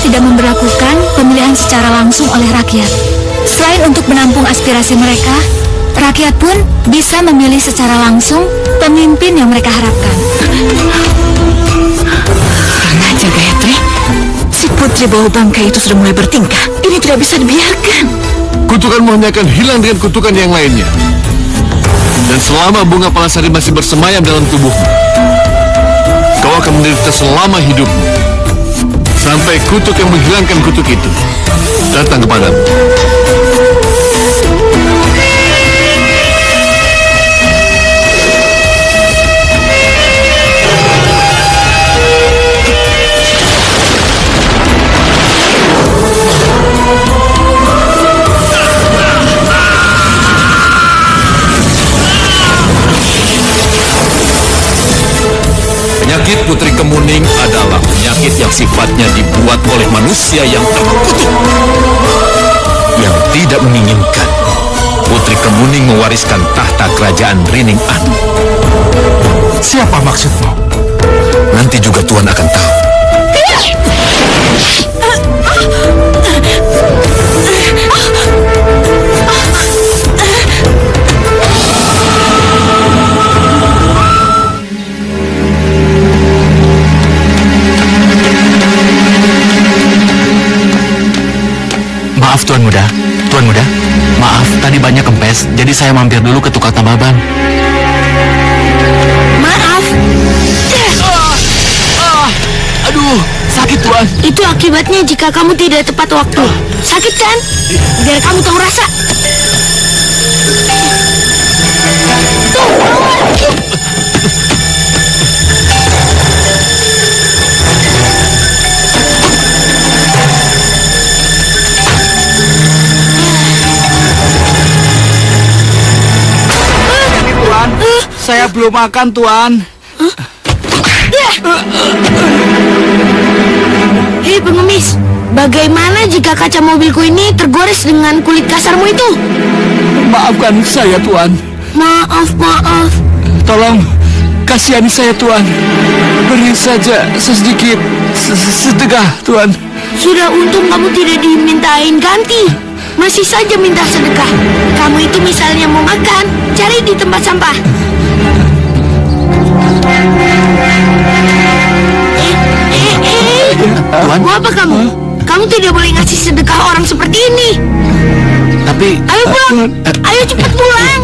tidak memberlakukan pemilihan secara langsung oleh rakyat. Selain untuk menampung aspirasi mereka, rakyat pun bisa memilih secara langsung pemimpin yang mereka harapkan. Kurang ajar, Gayatri. Si putri bau bangkai itu sudah mulai bertingkah. Ini tidak bisa dibiarkan. Kutukanmu hanya akan hilang dengan kutukan yang lainnya. Dan selama bunga palasari masih bersemayam dalam tubuhmu, kau akan menderita selama hidupmu. Sampai kutuk yang menghilangkan kutuk itu datang kepadamu. Penyakit Putri Kemuning adalah penyakit yang sifatnya dibuat oleh manusia yang terkutuk, yang tidak menginginkan Putri Kemuning mewariskan tahta kerajaan Rining Anu. Siapa maksudmu? Nanti juga Tuan akan tahu. Maaf Tuan Muda, maaf tadi banyak kempes, jadi saya mampir dulu ke tukang tambal ban. Maaf. Aduh, sakit Tuan. Itu akibatnya jika kamu tidak tepat waktu. Sakit kan? Biar kamu tahu rasa. Tuh, lawan. Saya belum makan, Tuan. Hei pengemis, bagaimana jika kaca mobilku ini tergores dengan kulit kasarmu itu? Maafkan saya, Tuan. Maaf. Tolong, kasihani saya, Tuan. Beri saja sedikit sedekah, Tuan. Sudah untung kamu tidak dimintain ganti. Masih saja minta sedekah. Kamu itu misalnya mau makan, cari di tempat sampah. Tuan? Mau apa kamu? Kamu tidak boleh ngasih sedekah orang seperti ini. Tapi... Ayo pulang. Ayo cepat pulang.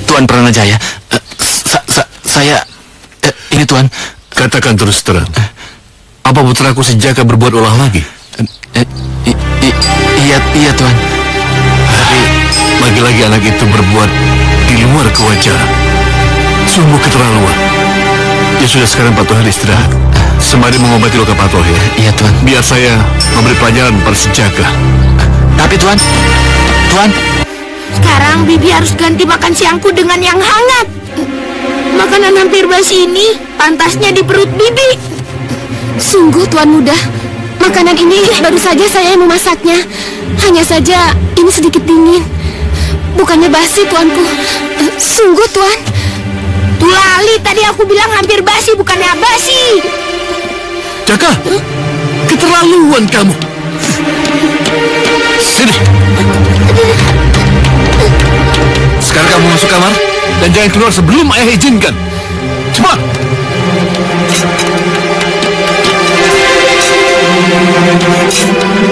Tuan Pranajaya, saya ini Tuan. Katakan terus terang, apa putraku si Jaka berbuat ulah lagi? Iya Tuan. Tapi lagi-lagi anak itu berbuat di luar kewajaran. Sungguh keterlaluan. Ya sudah, sekarang Pak Tohir istirahat sembari mengobati luka Pak Tohir. Iya Tuan. Biar saya memberi pelajaran pada si Jaka. Tapi Tuan. Sekarang Bibi harus ganti makan siangku dengan yang hangat. Makanan hampir basi ini pantasnya di perut Bibi. Sungguh Tuan Muda, makanan ini baru saja saya yang memasaknya. Hanya saja ini sedikit dingin. Bukannya basi Tuanku. Sungguh Tuan. Tulali, tadi aku bilang hampir basi, bukannya basi. Jaka, keterlaluan kamu. Sini. Sekarang kamu masuk kamar dan jangan keluar sebelum ayah izinkan. Cepat.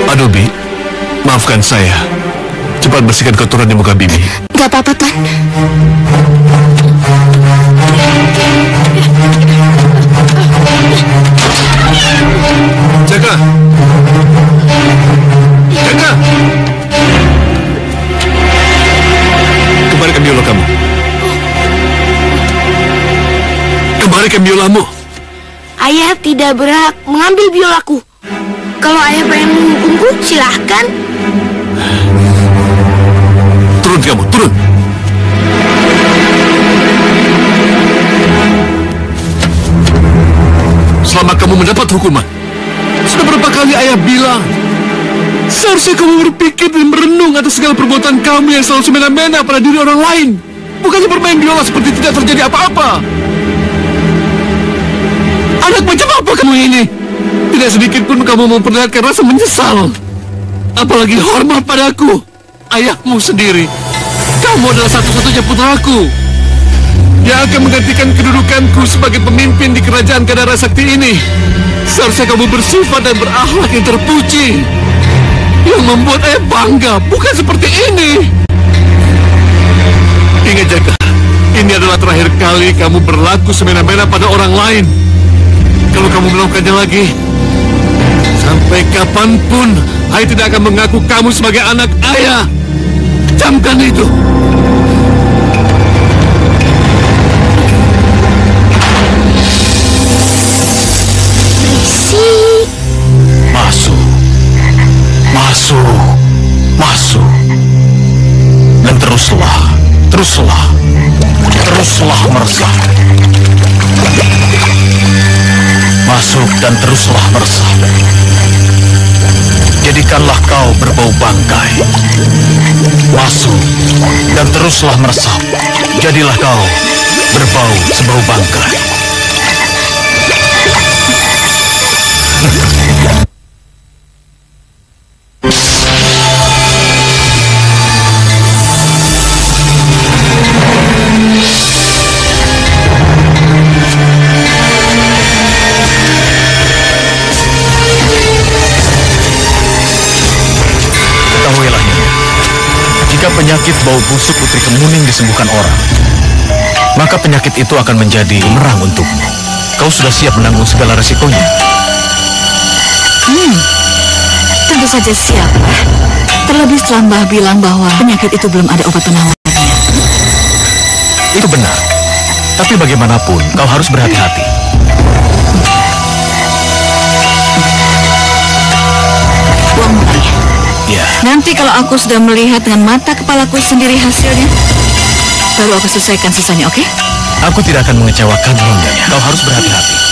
Aduh, Bi, maafkan saya. Cepat bersihkan kotoran di muka Bibi. Gak apa-apa, Tuan. kembalikan biolamu. Ayah tidak berhak mengambil biolaku. Kalau ayah pengen menghukumku, silahkan. Turun kamu, turun. Selama kamu mendapat hukuman, sudah berapa kali ayah bilang, seharusnya kamu berpikir dan merenung atas segala perbuatan kamu yang selalu semena-mena pada diri orang lain. Bukannya bermain biola seperti tidak terjadi apa-apa. Anak macam apa kamu ini? Tidak sedikit pun kamu memperlihatkan rasa menyesal. Apalagi hormat padaku, ayahmu sendiri. Kamu adalah satu-satunya putraku yang akan menggantikan kedudukanku sebagai pemimpin di kerajaan Kadara Sakti ini. Seharusnya kamu bersifat dan berakhlak yang terpuji, yang membuat ayah bangga, bukan seperti ini. Ingat Jaka, ini adalah terakhir kali kamu berlaku semena-mena pada orang lain. Kalau kamu melakukannya lagi, sampai kapanpun ayah tidak akan mengaku kamu sebagai anak ayah. Camkan itu. Masuk. Masuk. Masuk. Dan teruslah meresap. Masuk dan teruslah meresap. Jadikanlah kau berbau bangkai. Masuk dan teruslah meresap. Jadilah kau berbau sebau bangkai. Jika penyakit bau busuk Putri Kemuning disembuhkan orang, maka penyakit itu akan menjadi bumerang untukmu. Kau sudah siap menanggung segala resikonya? Tentu saja siap. Terlebih setelah Mbah bilang bahwa penyakit itu belum ada obat penawarnya. Itu benar. Tapi bagaimanapun, kau harus berhati-hati. Uang murah. Ya. Nanti kalau aku sudah melihat dengan mata kepalaku sendiri hasilnya, baru aku selesaikan sisanya, oke? Aku tidak akan mengecewakan Nyonya. Kau harus berhati-hati.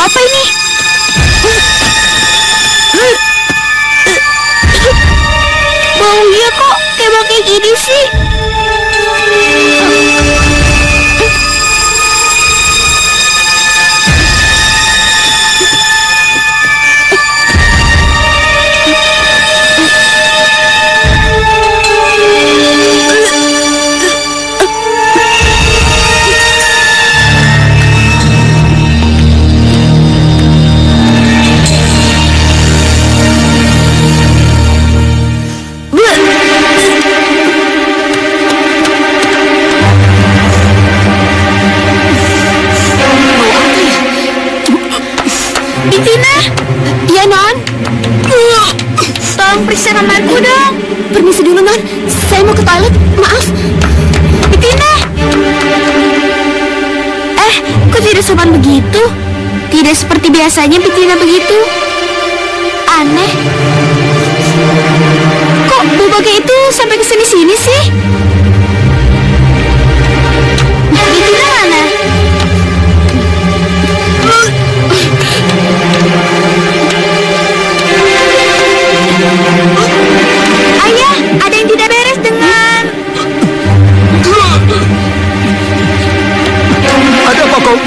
Apa ini? Baunya kok kayak gini sih? Ya, Non. Tolong periksa kamarku dong. Permisi dulu, Non. Saya mau ke toilet. Maaf. Bitina. Kok tidak sopan begitu? Tidak seperti biasanya Bitina begitu. Aneh. Kok bubaknya itu sampai ke sini-sini sih? Bitina mana? Ayah, ada yang tidak beres dengan... Ada apa kau?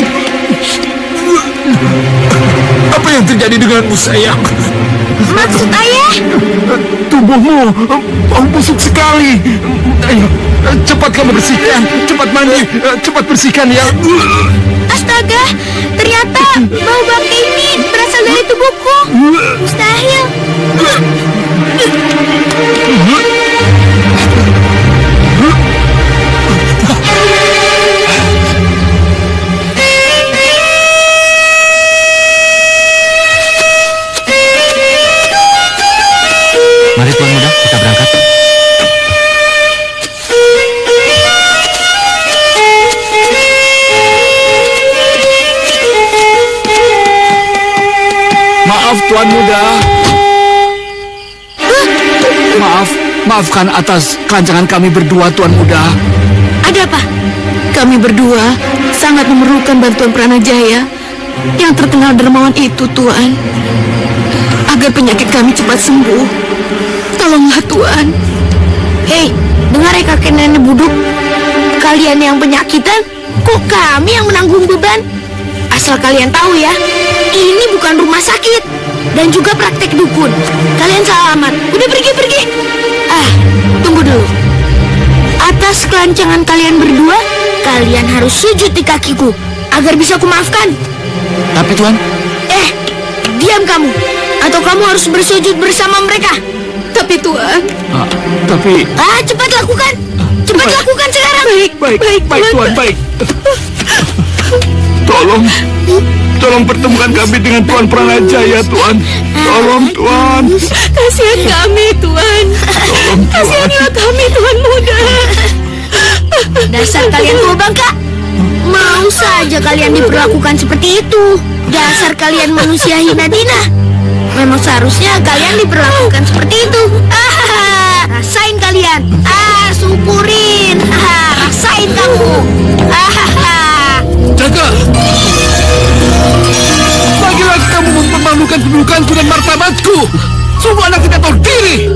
Apa yang terjadi denganmu, sayang? Maksud ayah? Tubuhmu bau busuk sekali. Ayo, cepat kamu bersihkan. Cepat mandi, cepat bersihkan ya. Astaga, ternyata bau bangkai ini berasal dari tubuhku. Mustahil. Tuan Muda. Maafkan atas kelancangan kami berdua, Tuan Muda. Ada apa? Kami berdua sangat memerlukan bantuan Pranajaya yang terkenal dermawan itu, Tuan. Agar penyakit kami cepat sembuh. Tolonglah, Tuan. Hei, dengar ya kakek nenek buduk. Kalian yang penyakitan, kok kami yang menanggung beban? Asal kalian tahu ya, ini bukan rumah sakit dan juga praktek dukun. Kalian selamat. Udah pergi. Tunggu dulu. Atas kelancangan kalian berdua, kalian harus sujud di kakiku agar bisa kumaafkan. Tapi Tuan... Diam kamu, atau kamu harus bersujud bersama mereka. Tapi Tuan... Cepat lakukan. Cepat lakukan sekarang. Baik, Tuan, baik. Tolong pertemukan kami dengan Tuan Pranajaya, Tuan. Tolong, Tuan. Kasihan kami, Tuan. Tolong, Tuan. Kasihanilah kami, Tuan Muda. Dasar kalian tua bangka. Mau saja kalian diperlakukan seperti itu. Dasar kalian manusia hina dina. Memang seharusnya kalian diperlakukan seperti itu. Rasain kalian. Syukurin. Rasain kamu. Jaga! Lagi-lagi kamu mempermalukan kedudukanku dan martabatku. Semua anak tidak tahu diri.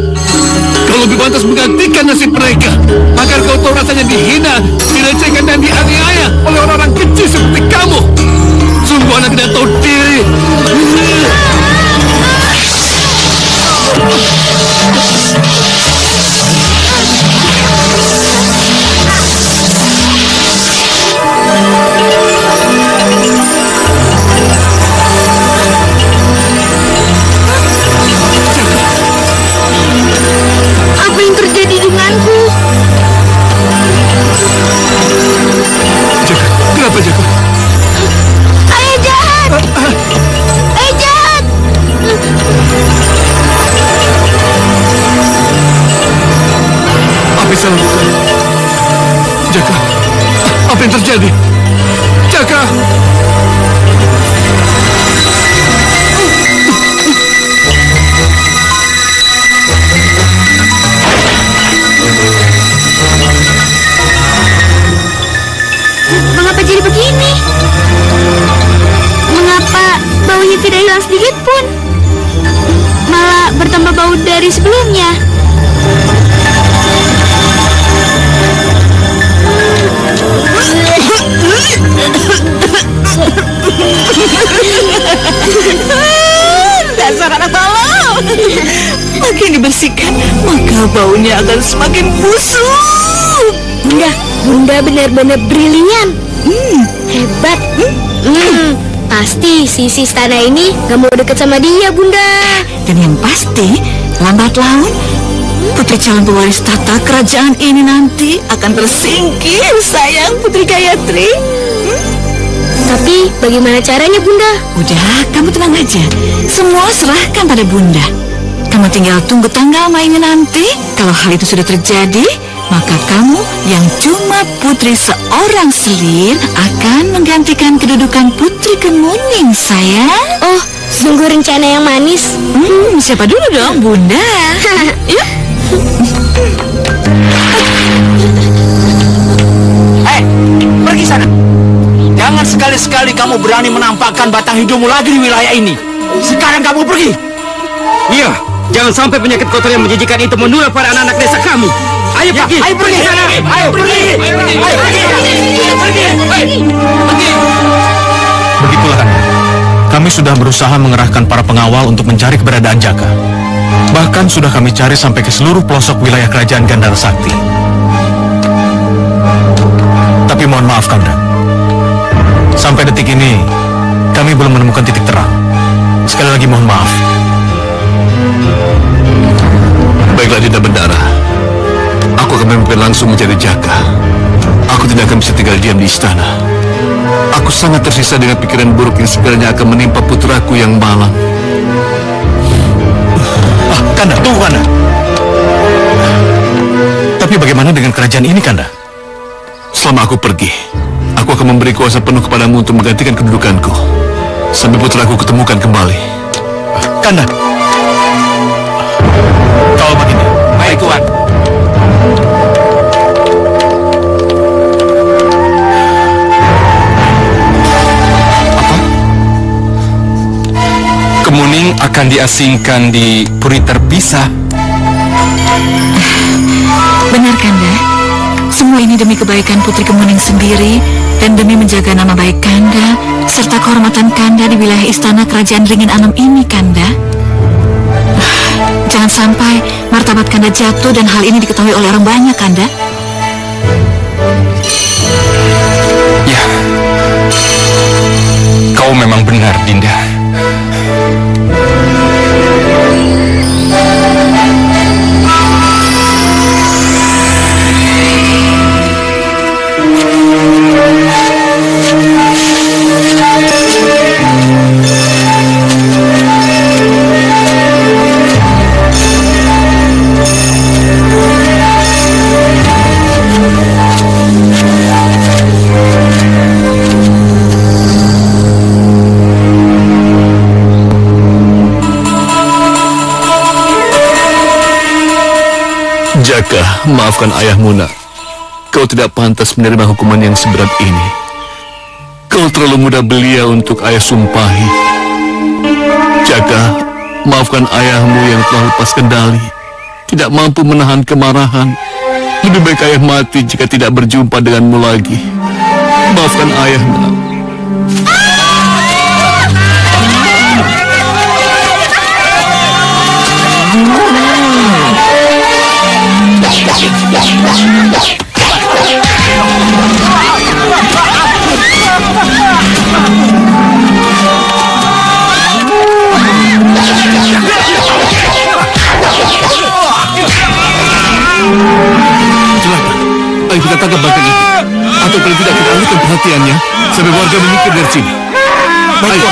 Kau lebih pantas menggantikan nasib mereka. Agar kau tahu rasanya dihina, dilecehkan dan dianiaya oleh orang-orang kecil seperti kamu. Sungguh anak tidak tahu diri. Apa yang terjadi denganku? Jaga, kenapa Jaga? Ayah jahat! Ayah jahat! Apa yang saya lakukan? Jaga, apa yang terjadi? Jaga! Mengapa jadi begini? Mengapa baunya tidak hilang sedikit pun? Malah bertambah bau dari sebelumnya. Dasar anak tolol. Makin dibersihkan, maka baunya akan semakin busuk. Bunda benar-benar brilian. Hebat. Pasti si istana ini gak mau deket sama dia, Bunda. Dan yang pasti, lambat laun putri calon pewaris tata kerajaan ini nanti akan tersingkir, sayang Putri Gayatri. Tapi bagaimana caranya, Bunda? Udah, kamu tenang aja. Semua serahkan pada Bunda. Kamu tinggal tunggu tanggal mainnya nanti. Kalau hal itu sudah terjadi, maka kamu yang cuma putri seorang selir akan menggantikan kedudukan Putri Kemuning, sayang. Oh, sungguh rencana yang manis. Siapa dulu dong, Bunda? Yuk. Pergi sana. Jangan sekali-sekali kamu berani menampakkan batang hidungmu lagi di wilayah ini. Sekarang kamu pergi. Iya, jangan sampai penyakit kotor yang menjijikan itu menular pada anak-anak desa kami. Ayo pergi. Ayo pergi sana. Ayo pergi. Ayo pergi. Begitulah kan. Kami sudah berusaha mengerahkan para pengawal untuk mencari keberadaan Jaka. Bahkan sudah kami cari sampai ke seluruh pelosok wilayah kerajaan Gandhara Sakti. Tapi mohon maaf, Kanda. Sampai detik ini, kami belum menemukan titik terang. Sekali lagi mohon maaf. Baiklah, Dinda Bendara. Aku akan memimpin langsung mencari Jaka. Aku tidak akan bisa tinggal diam di istana. Aku sangat tersisa dengan pikiran buruk yang sekiranya akan menimpa putraku yang malang. Kanda, tunggu Kanda. Tapi bagaimana dengan kerajaan ini, Kanda? Selama aku pergi, aku akan memberi kuasa penuh kepadamu untuk menggantikan kedudukanku sampai putraku ketemukan kembali. Kanda. Kau begini. Baik, Tuan. Kemuning akan diasingkan di puri terpisah. Benar, Kanda. Semua ini demi kebaikan Putri Kemuning sendiri dan demi menjaga nama baik Kanda serta kehormatan Kanda di wilayah istana kerajaan Ringin Anom ini, Kanda. Jangan sampai martabat Kanda jatuh dan hal ini diketahui oleh orang banyak, Kanda. Ya, kau memang benar, Dinda. Jaka, maafkan ayahmu, nak. Kau tidak pantas menerima hukuman yang seberat ini. Kau terlalu muda belia untuk ayah sumpahi. Jaka, maafkan ayahmu yang telah lepas kendali, tidak mampu menahan kemarahan. Lebih baik ayah mati jika tidak berjumpa denganmu lagi. Maafkan ayah, nak. Ayo kita tangkap bangkai itu. Atau paling tidak kita alihkan perhatiannya sampai warga menyingkir dari sini. Ayo.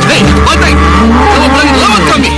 Hei, banteng! Kamu berani lawan kami!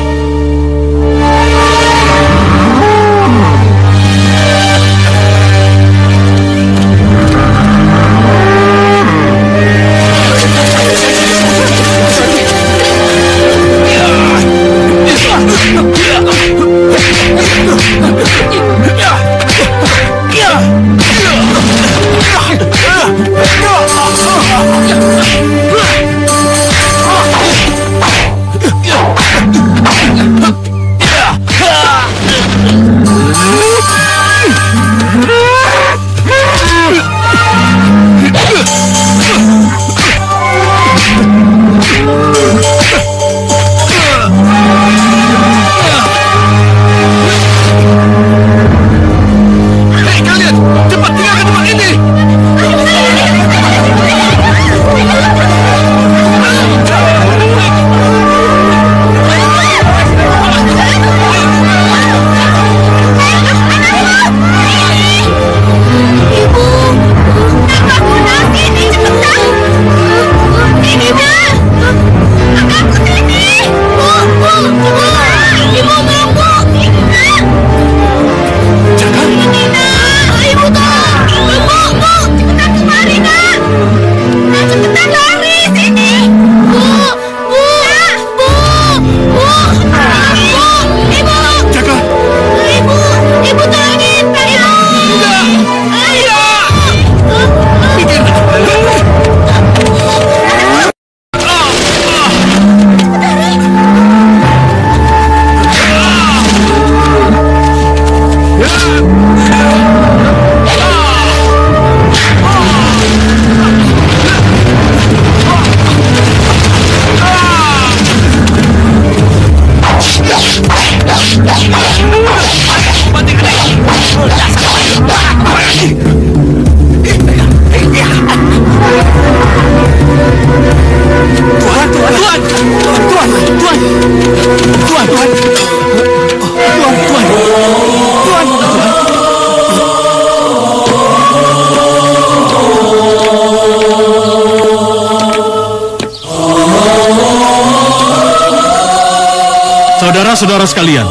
Saudara-saudara sekalian,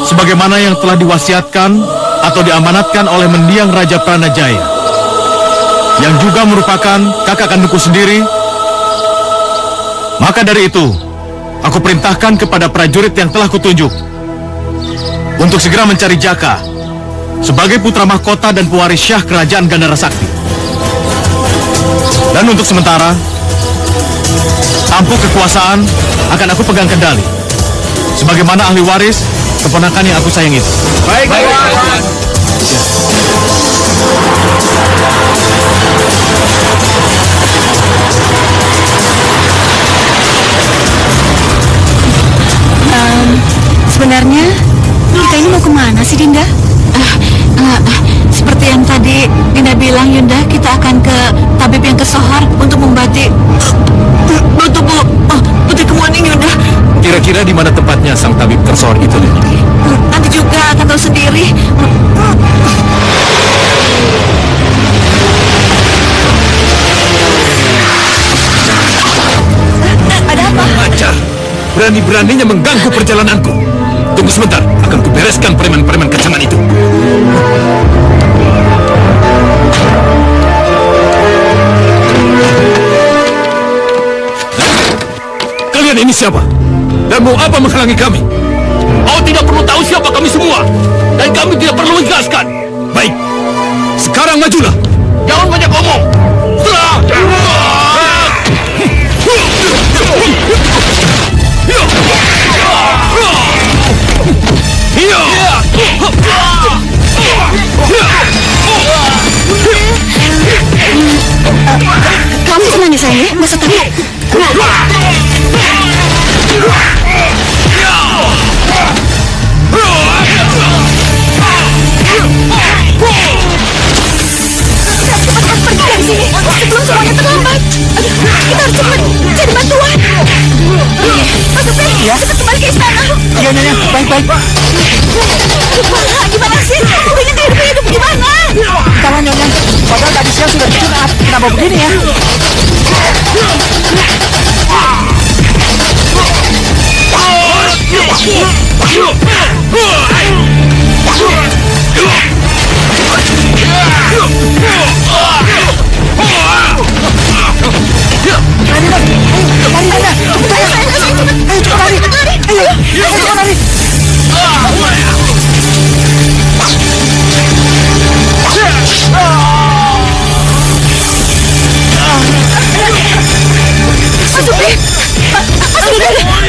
sebagaimana yang telah diwasiatkan atau diamanatkan oleh mendiang Raja Pranajaya, yang juga merupakan kakak kandungku sendiri, Maka dari itu, aku perintahkan kepada prajurit yang telah kutunjuk untuk segera mencari Jaka sebagai putra mahkota dan pewaris syah kerajaan Gandhara Sakti. Dan untuk sementara, tampuk kekuasaan akan aku pegang kendali sebagaimana ahli waris keponakan yang aku sayang itu. Baik. Sebenarnya kita ini mau kemana sih, Dinda? Seperti yang tadi Dinda bilang, Yunda, kita akan ke tabib yang ke Sohor untuk mengobati tubuh Putri Kemuning, Yunda. Kira-kira di mana tempatnya sang tabib tersohor itu? Nanti juga akan tahu sendiri. Ada apa? Ajar, berani-beraninya mengganggu perjalananku. Tunggu sebentar, akan kubereskan preman-preman kecaman itu. Kalian ini siapa? Dan mau apa menghalangi kami? Kau tidak perlu tahu siapa kami semua. Dan kami tidak perlu menjelaskan. Baik, sekarang majulah. Jangan banyak omong. Serang! Kamu tenang ya, sayang, ya? Nggak usah takut. Cepat pergi dari sini sebelum semuanya terlambat. Kita harus cepat cari bantuan. Mas Supri, cepat kembali ke istana. Iya, Nyonya. Baik. Gimana sih? Ini hidup gimana? Entahlah, Nyonya. Padahal tadi siang sudah disunat. Kenapa begini ya?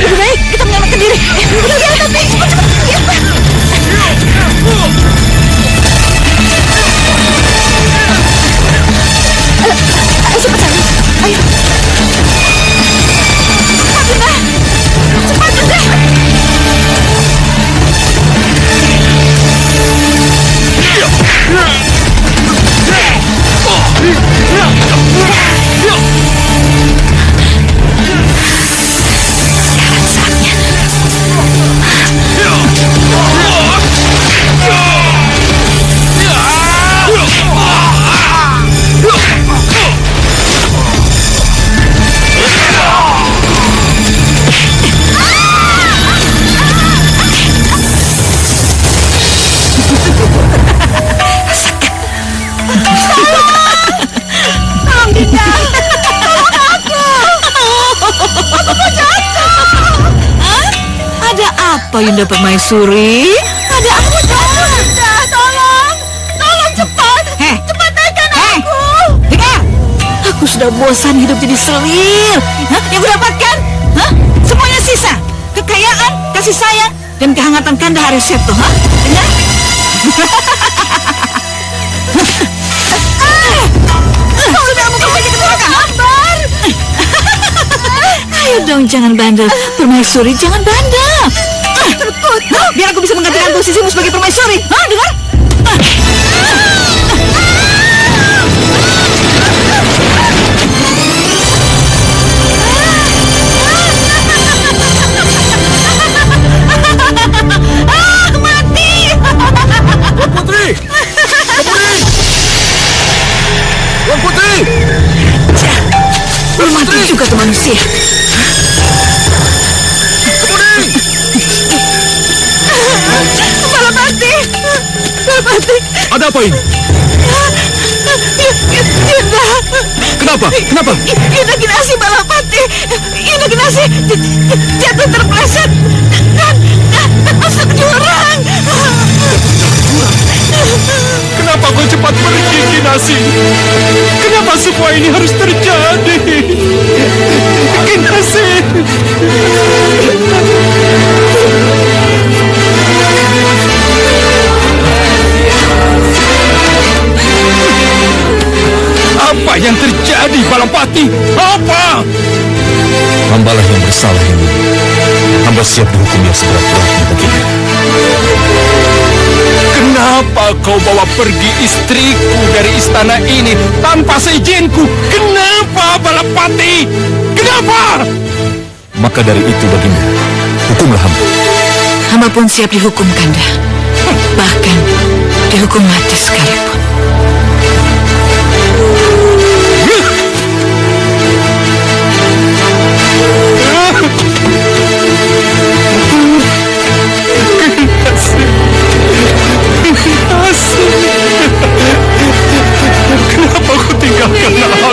Lebih baik kita menyelamatkan diri. Iya, tapi cepat. Ayo cepat sana. Ayo. Cepat, Bunda. Apa Yunda Permaisuri? Ada apa? Tolong cepat. Cepat naikkan aku. Dengar, aku sudah bosan hidup jadi selir. Yang kudapatkan, semuanya sisa. Kekayaan, kasih sayang, dan kehangatan Kanda Hariseto. Dengar? Kau sudah mempunyai kabar. Ayo dong, jangan bandel. Permaisuri, jangan bandel. Terkut. Biar aku bisa menggantikan posisimu sebagai permaisuri. Dengar? Mati. Putri! Tuan Putri! Belum mati juga tuh manusia. Balapati. Ada apa ini? Yunda. Kenapa? Yunda Kinasi Balapati. Yunda Kinasi masih jatuh terpleset dan masuk jurang. Kenapa kau cepat pergi, Kinasi? Kenapa semua ini harus terjadi? Kinasi! Apa yang terjadi, Balapati? Apa? Hambalah yang bersalah ini. Hamba siap dihukum yang seberat-beratnya baginya. Kenapa kau bawa pergi istriku dari istana ini tanpa seizinku? Kenapa, Balapati? Kenapa? Maka dari itu baginda, hukumlah hamba. Hamba pun siap dihukum, Kanda. Bahkan dihukum mati sekalipun. Kenapa kau tinggalkan aku?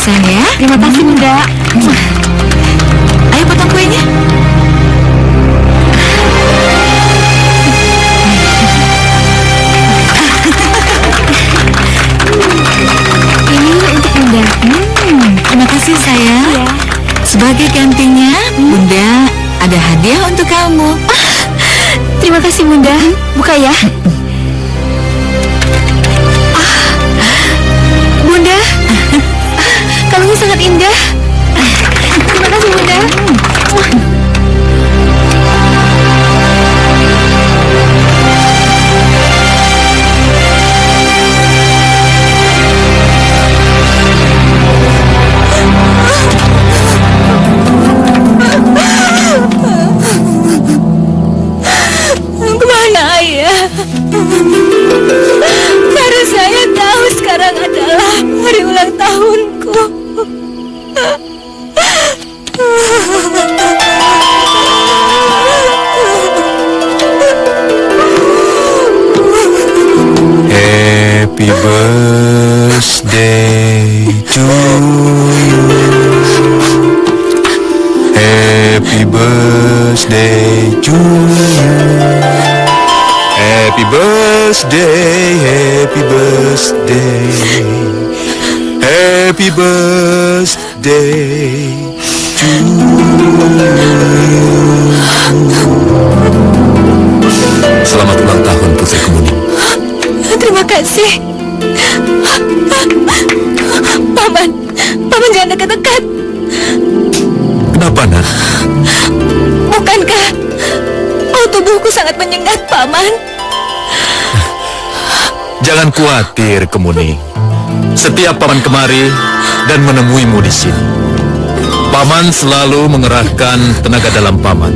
Ya. Terima kasih, Bunda. Ayo potong kuenya. Ini untuk Bunda. Terima kasih, sayang. Ya. Sebagai gantinya, Bunda ada hadiah untuk kamu. Terima kasih, Bunda. Buka ya. Bunda, kalungnya sangat indah. Terima kasih, Bunda. Kemana ayah? Karena saya tahu sekarang adalah hari ulang tahunku. Happy birthday to you. Happy birthday to you. Happy birthday, happy birthday. Happy birthday to you. Selamat ulang tahun Putri Kemuning. Terima kasih. Paman jangan dekat-dekat. Kenapa, Nak? Bukankah tubuhku sangat menyengat, Paman? Jangan khawatir, Kemuning. Setiap Paman kemari dan menemuimu di sini, Paman selalu mengerahkan tenaga dalam Paman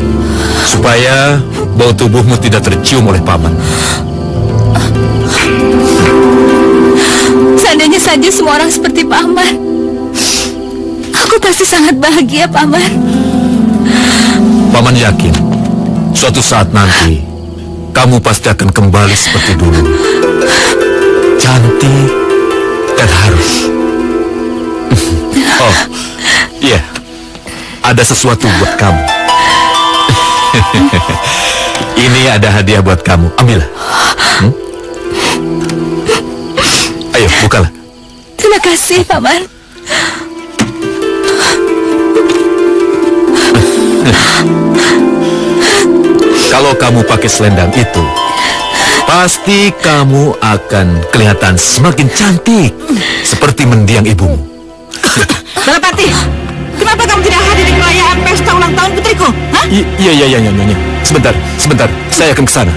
supaya bau tubuhmu tidak tercium oleh Paman. Seandainya saja semua orang seperti Paman, aku pasti sangat bahagia, Paman. Paman yakin suatu saat nanti kamu pasti akan kembali seperti dulu, cantik dan harum. Oh, iya, ada sesuatu buat kamu. Ini ada hadiah buat kamu, ambillah. Ayo, bukalah. Terima kasih, Paman. Kalau kamu pakai selendang itu, pasti kamu akan kelihatan semakin cantik, seperti mendiang ibumu. Balapati, kenapa Kenapa kamu tidak hadir di perayaan pesta ulang tahun putriku? Hah? Iya, Nyonya. Sebentar. Saya akan ke sana.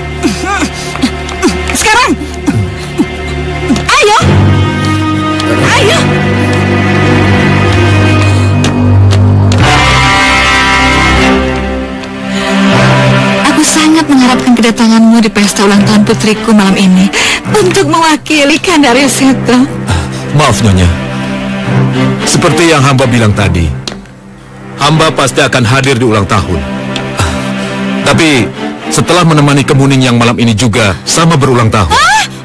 Sekarang. Ayo. Aku sangat mengharapkan kedatanganmu di pesta ulang tahun putriku malam ini untuk mewakili Kandari Seto. Maaf, Nyonya. Seperti yang hamba bilang tadi, hamba pasti akan hadir di ulang tahun. Tapi setelah menemani Kemuning yang malam ini juga sama berulang tahun.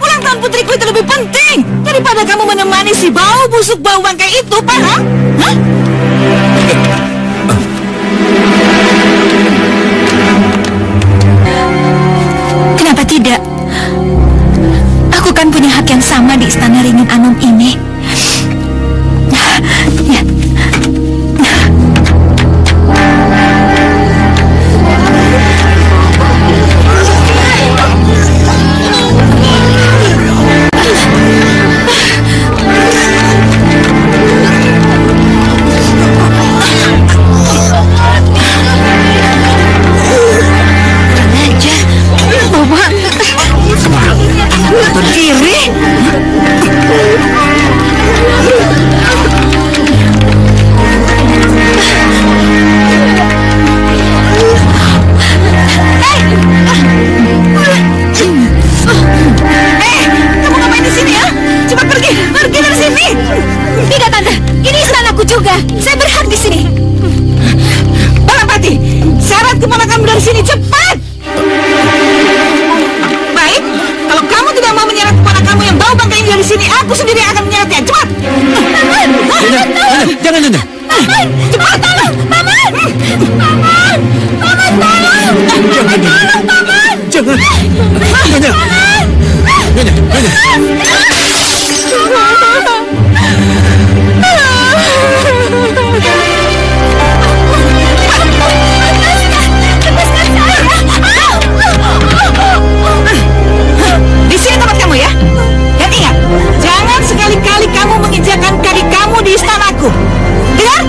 Ulang tahun putriku itu lebih penting daripada kamu menemani si bau busuk bau bangkai itu, paham? Hah? Kenapa tidak? Aku kan punya hak yang sama di Istana Ringin Anom ini. Ya. Berdiri. Kamu ngapain di sini ya? Cepat pergi dari sini. Tidak, Tante. Ini istanaku juga. Saya berhak di sini. Balapati, syarat keponakanmu dari sini, cepat. Baik, kalau kamu tidak mau menyeret keponakanmu yang bau bangkai ini dari sini, aku sendiri yang akan menyeretnya. Cepat. Jangan, Nyonya. Cepat, tolong. Paman, Jangan. Nyonya. Di sini tempat kamu ya. Dan ingat, jangan sekali-kali kamu menginjakan kaki kamu di istanaku. Dengar?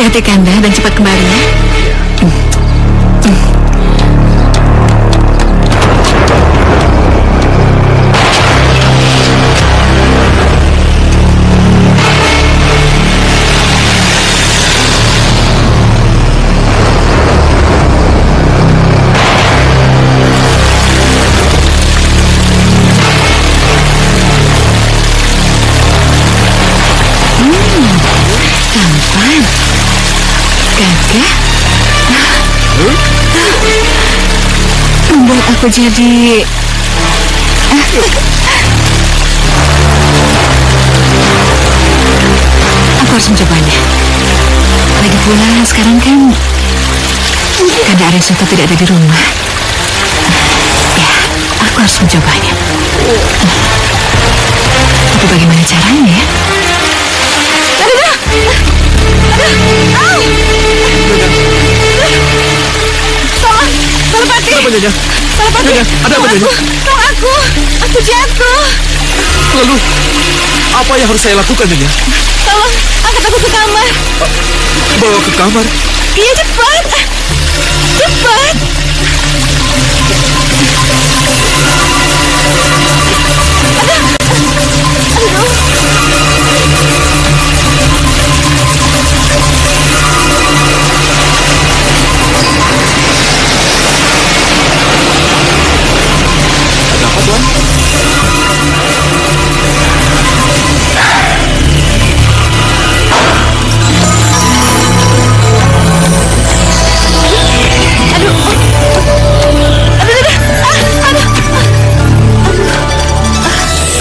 Hati-hati Kanda dan cepat kembali ya. Tampan. Gagah. Membuat aku jadi... Aku harus mencobanya. Lagi pula sekarang kan Kanda Ariswata tidak ada di rumah. Ya, aku harus mencobanya. Tapi bagaimana caranya ya? Tolong, Balapati. Kenapa, Nyonya? Balapati, Nyonya, ada apa, Nyonya? Tolong aku jatuh. Lalu, apa yang harus saya lakukan, Nyonya? Tolong, angkat aku ke kamar. Bawa ke kamar? Iya, cepat. Cepat. Ada apa, Tuan?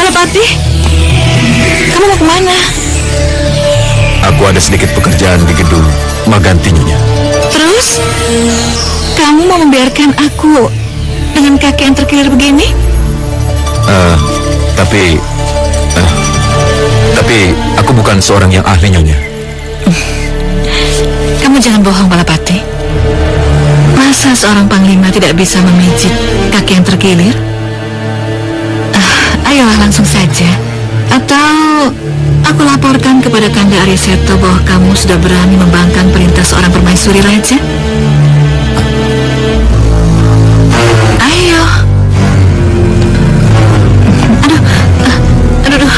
Balapati, kamu mau kemana? Aku ada sedikit pekerjaan di gedung Maganti, Nyonya. Terus, kamu mau membiarkan aku dengan kaki yang terkilir begini? Tapi aku bukan seorang yang ahli, Nyonya. Kamu jangan bohong, Balapati. Masa seorang panglima tidak bisa memijit kaki yang terkilir? Ayolah langsung saja. Atau aku laporkan kepada Kanda Ariseto bahwa kamu sudah berani membangkang perintah seorang permaisuri raja? Ayo. Aduh.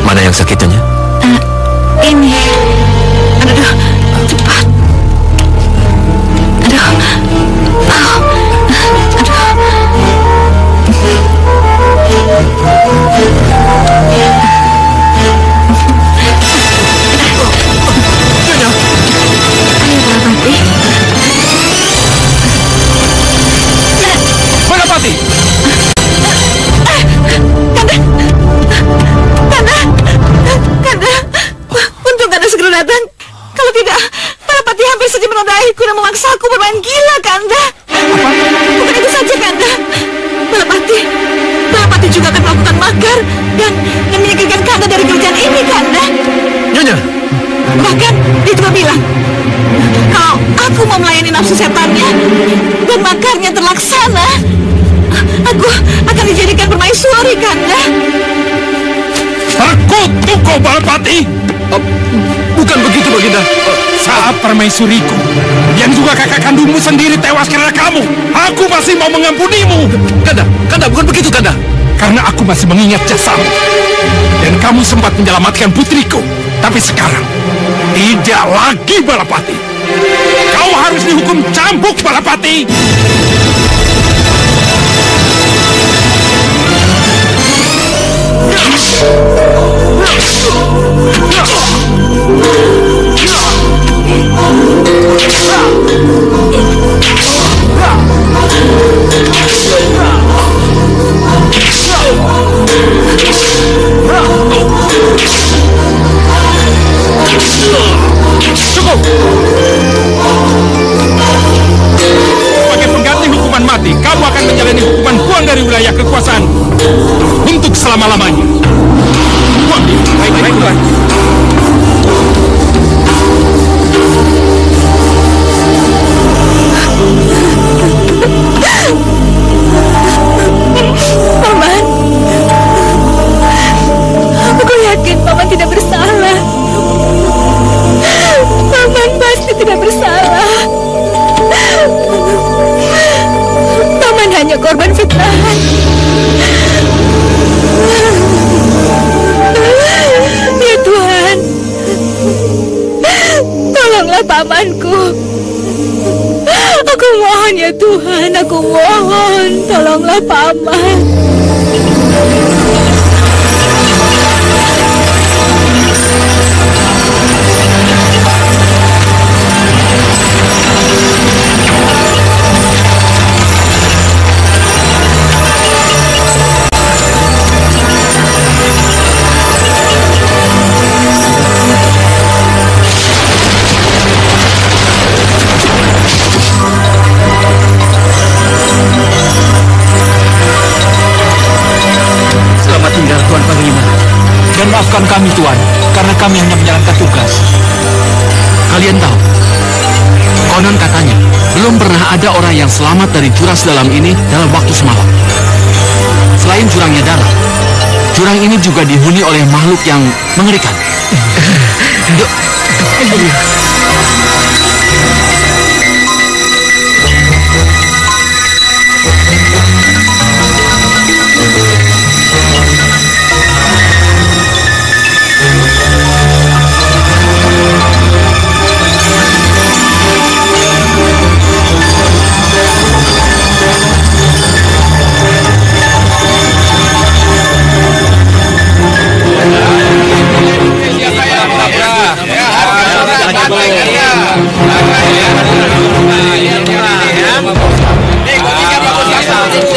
Mana yang sakit, Nyonya? Ini. Aduh, cepat. Balapati! Kanda, untung Kanda segera datang. Kalau tidak, Balapati hampir saja menodaiku dan memaksaku bermain gila, Kanda. Apa? Bukan itu saja, Kanda. Balapati juga akan melakukan makar dan menyingkirkan Kanda dari kerajaan ini, Kanda. Nyonya! Bahkan dia juga bilang, kalau aku mau melayani nafsu setannya dan makarnya terlaksana, aku akan dijadikan permaisuri, Kanda. Terkutuk kau, Balapati! Bukan begitu, Baginda. Saat permaisuriku, yang juga kakak kandungmu sendiri tewas karena kamu, aku masih mau mengampunimu. Kanda, bukan begitu, Kanda. Karena aku masih mengingat jasamu. Dan kamu sempat menyelamatkan putriku. Tapi sekarang, tidak lagi, Balapati. Kau harus dihukum cambuk, Balapati. Cukup! Sebagai pengganti hukuman mati, kamu akan menjalani hukuman buang dari wilayah kekuasaan untuk selama-lamanya. Buang dia. Baik. Paman, Tolonglah Paman. Maafkan kami, Tuan, karena kami hanya menjalankan tugas. Kalian tahu, konon katanya, belum pernah ada orang yang selamat dari jurang sedalam ini dalam waktu semalam. Selain jurangnya dalam, jurang ini juga dihuni oleh makhluk yang mengerikan.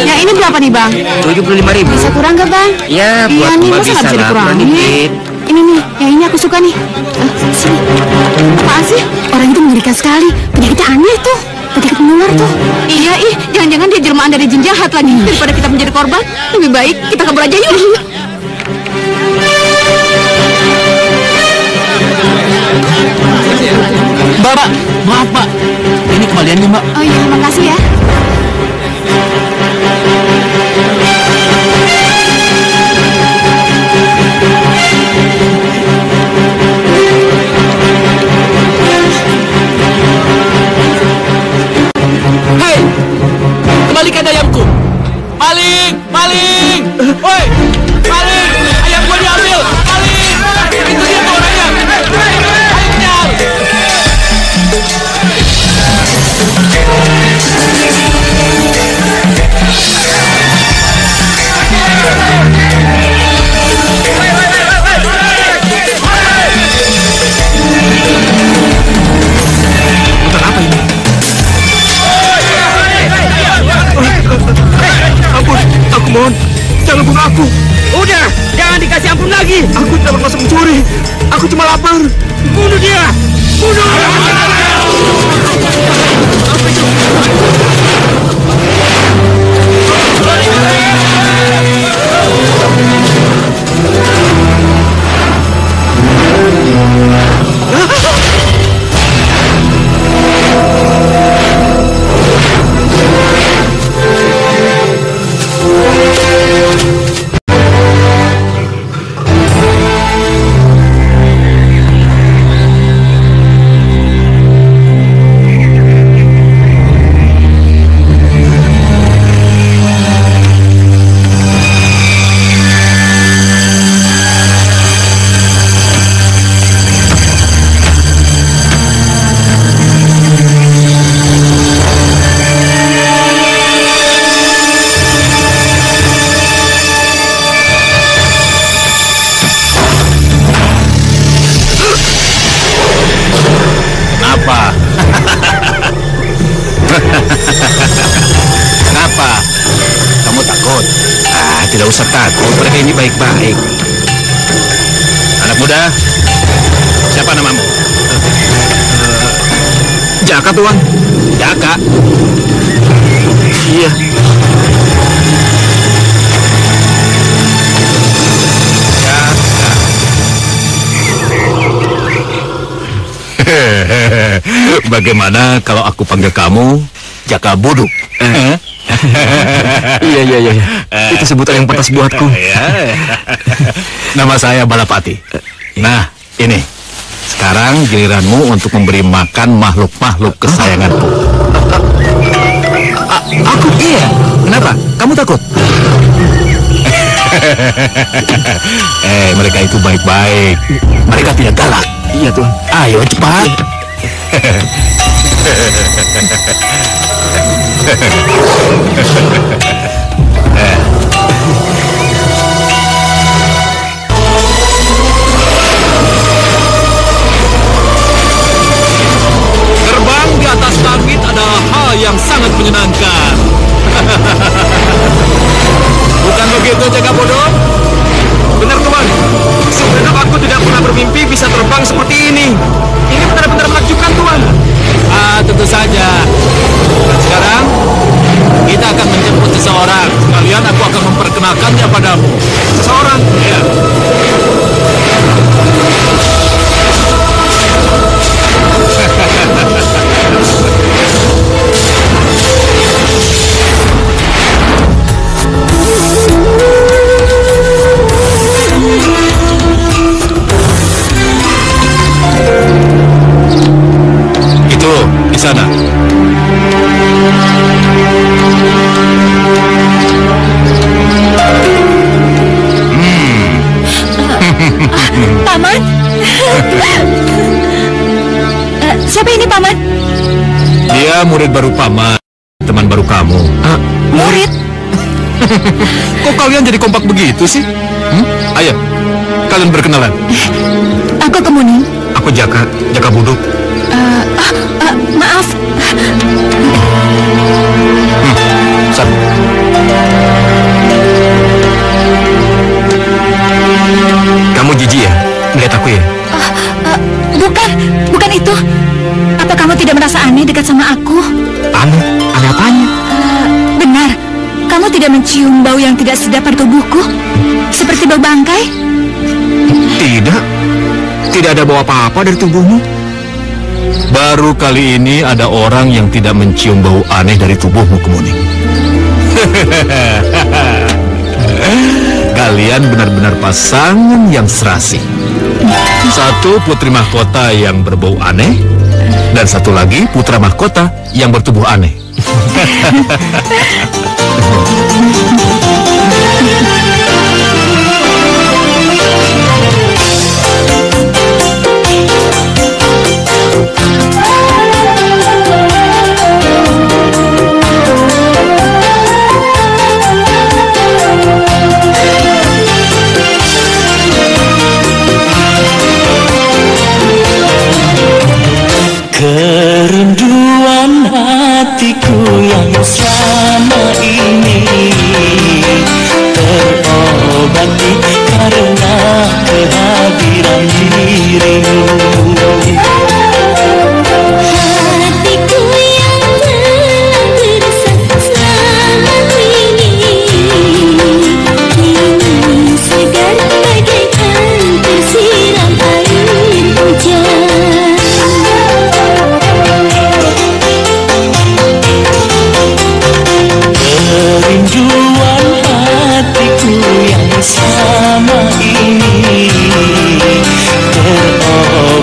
Yang ini berapa nih, Bang? 75.000. Bisa kurang nggak, Bang? Ya, buat nih, Mbak masa nggak bisa bisa lah, dikurangin? dikit. Ini nih, yang ini aku suka nih. Sini. Apaan sih? Orang itu mengerikan sekali. Penyakitnya aneh tuh. Penyakit menular tuh. Iya, jangan-jangan dia jelmaan dari jin jahat lagi. Daripada kita menjadi korban, lebih baik kita kabur aja yuk. Mbak, maaf Mbak, ini kembaliannya Mbak. Oh iya, makasih ya. Hei, kembalikan ayamku. Maling, maling. Woi, maling, ayam gua diambil. Maling, itu dia tuh orangnya. Kejar. Ampun, aku mohon, jangan bunuh aku. Udah, jangan dikasih ampun lagi. Aku tidak bermaksud mencuri. Aku cuma lapar. Bunuh dia. Bunuh. Kenapa? Kamu takut? Tidak usah takut, mereka ini baik-baik. Anak muda, siapa namamu? Jaka, Tuan. Jaka? Iya. Bagaimana kalau aku panggil kamu Jaka Buduk? Iya. Itu sebutan yang pantas buatku. Nama saya Balapati. Nah, ini. Sekarang giliranmu untuk memberi makan makhluk-makhluk kesayanganku. Aku? Iya. Kenapa? Kamu takut? Mereka itu baik-baik. Mereka tidak galak. Iya, Tuan. Ayo cepat. padamu. Seorang. Ya. Itu di sana. Paman? Siapa ini, Paman? Dia murid baru Paman, teman baru kamu. Murid? Kok kalian jadi kompak begitu sih? Ayo, kalian berkenalan. Aku Kemuning. Aku Jaka Buduk. Maaf. Satu. Kamu jijik ya? Melihat aku ya? Bukan itu. Apa kamu tidak merasa aneh dekat sama aku? Aneh? Aneh apanya? Benar. Kamu tidak mencium bau yang tidak sedap pada tubuhku? Seperti bau bangkai? Tidak. Tidak ada bau apa-apa dari tubuhmu. Baru kali ini ada orang yang tidak mencium bau aneh dari tubuhmu, Kemuning. Kalian benar-benar pasangan yang serasi. Satu putri mahkota yang berbau aneh, dan satu lagi putra mahkota yang bertubuh aneh. Kerinduan hatiku yang selama ini terobati karena kehadiran dirimu. Hatiku yang telah gersang selama ini kini segar bagaikan tersiram air hujan. Kerinduan hatiku yang sama ini terobati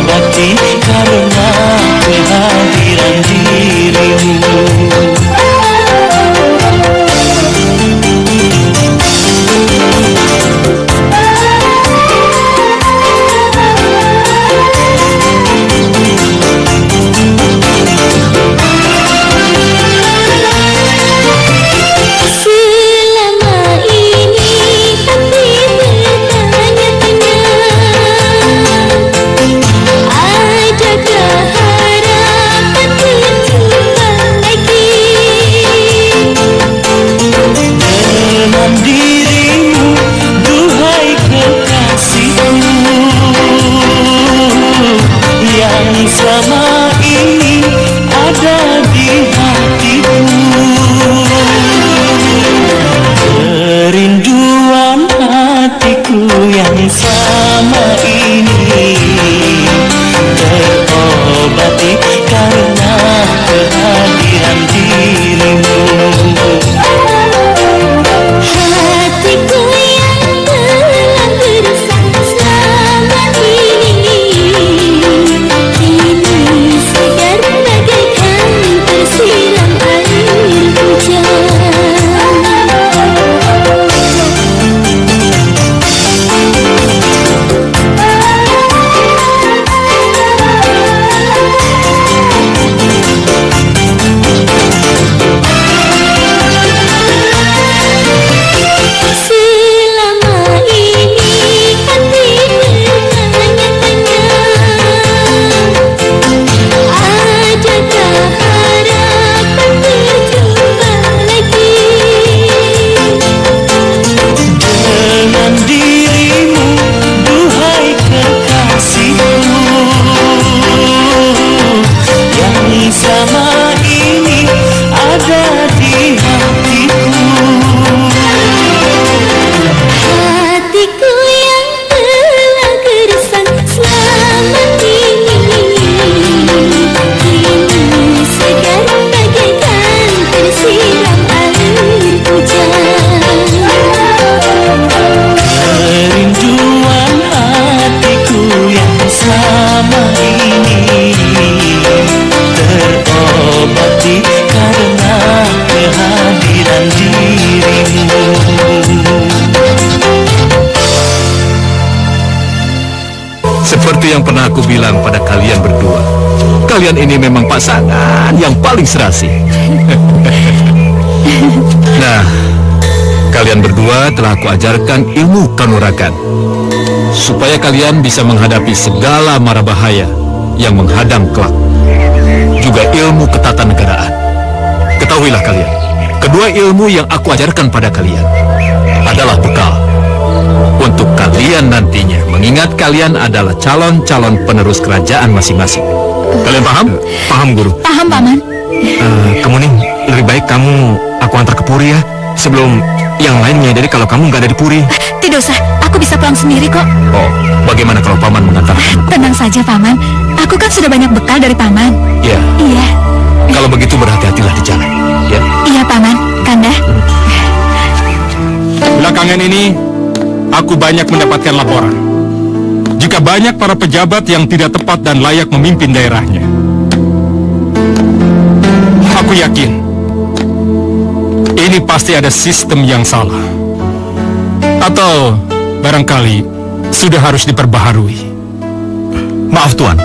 Seperti yang pernah aku bilang pada kalian berdua, kalian ini memang pasangan yang paling serasi. Nah, kalian berdua telah aku ajarkan ilmu kanuragan, supaya kalian bisa menghadapi segala mara bahaya yang menghadang kelak. Juga ilmu ketatanegaraan. Ketahuilah kalian, kedua ilmu yang aku ajarkan pada kalian adalah bekal untuk kalian nantinya, mengingat kalian adalah calon-calon penerus kerajaan masing-masing. Kalian paham? Paham, Guru. Paham, Paman. Kemuning, lebih baik kamu aku antar ke Puri ya, sebelum yang lain menyadari kalau kamu nggak ada di Puri. Tidak usah, aku bisa pulang sendiri kok. Oh, bagaimana kalau Paman mengantarkan? Tenang saja, Paman. Aku kan sudah banyak bekal dari Paman. Ya. Iya. Kalau begitu berhati-hatilah di jalan, ya? Iya, Paman. Kanda. Belakangan ini, aku banyak mendapatkan laporan. Jika banyak para pejabat yang tidak tepat dan layak memimpin daerahnya. Aku yakin, ini pasti ada sistem yang salah. Atau barangkali sudah harus diperbaharui. Maaf Tuan,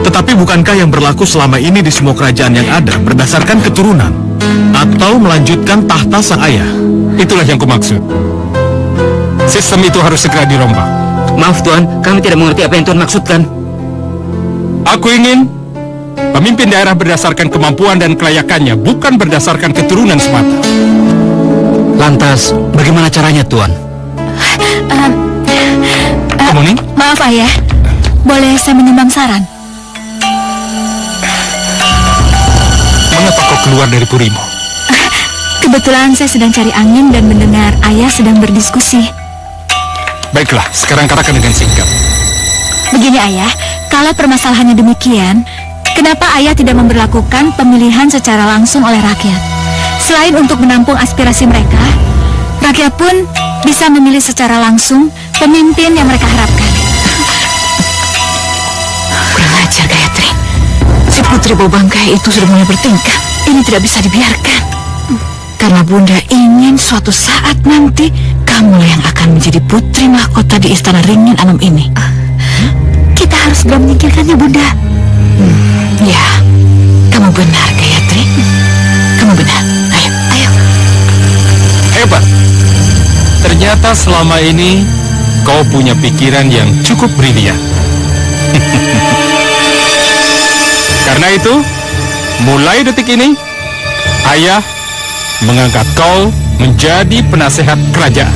tetapi bukankah yang berlaku selama ini di semua kerajaan yang ada berdasarkan keturunan atau melanjutkan tahta sang ayah? Itulah yang kumaksud. Sistem itu harus segera dirombak. Maaf Tuan, kami tidak mengerti apa yang Tuan maksudkan. Aku ingin pemimpin daerah berdasarkan kemampuan dan kelayakannya, bukan berdasarkan keturunan semata. Lantas, bagaimana caranya, Tuan? Kemuning? Maaf, Ayah. Boleh saya menyumbang saran? Mengapa kau keluar dari Purimu? Kebetulan saya sedang cari angin dan mendengar Ayah sedang berdiskusi. Baiklah, sekarang katakan dengan singkat. Begini, Ayah. Kalau permasalahannya demikian, kenapa Ayah tidak memberlakukan pemilihan secara langsung oleh rakyat? Selain untuk menampung aspirasi mereka, rakyat pun bisa memilih secara langsung pemimpin yang mereka harapkan. Kurang ajar, Gayatri. Si putri bau bangkai itu sudah mulai bertingkah. Ini tidak bisa dibiarkan. Karena Bunda ingin suatu saat nanti kamulah yang akan menjadi putri mahkota di istana Ringin Anom ini. Kita harus segera menyingkirkannya, Bunda. Ya, kamu benar, Gayatri. Kamu benar. Ayo, ayo. Hebat. Ternyata selama ini kau punya pikiran yang cukup brilian. Karena itu, mulai detik ini, Ayah mengangkat kau menjadi penasehat kerajaan.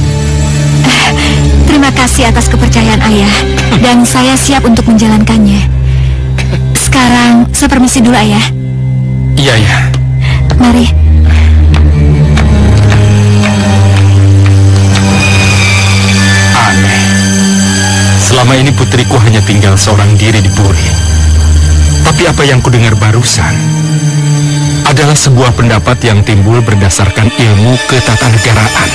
Terima kasih atas kepercayaan Ayah, dan saya siap untuk menjalankannya. Sekarang, saya permisi dulu, Ayah. Iya, ya. Mari. Aneh. Selama ini putriku hanya tinggal seorang diri di Puri. Tapi apa yang kudengar barusan adalah sebuah pendapat yang timbul berdasarkan ilmu ketatanegaraan.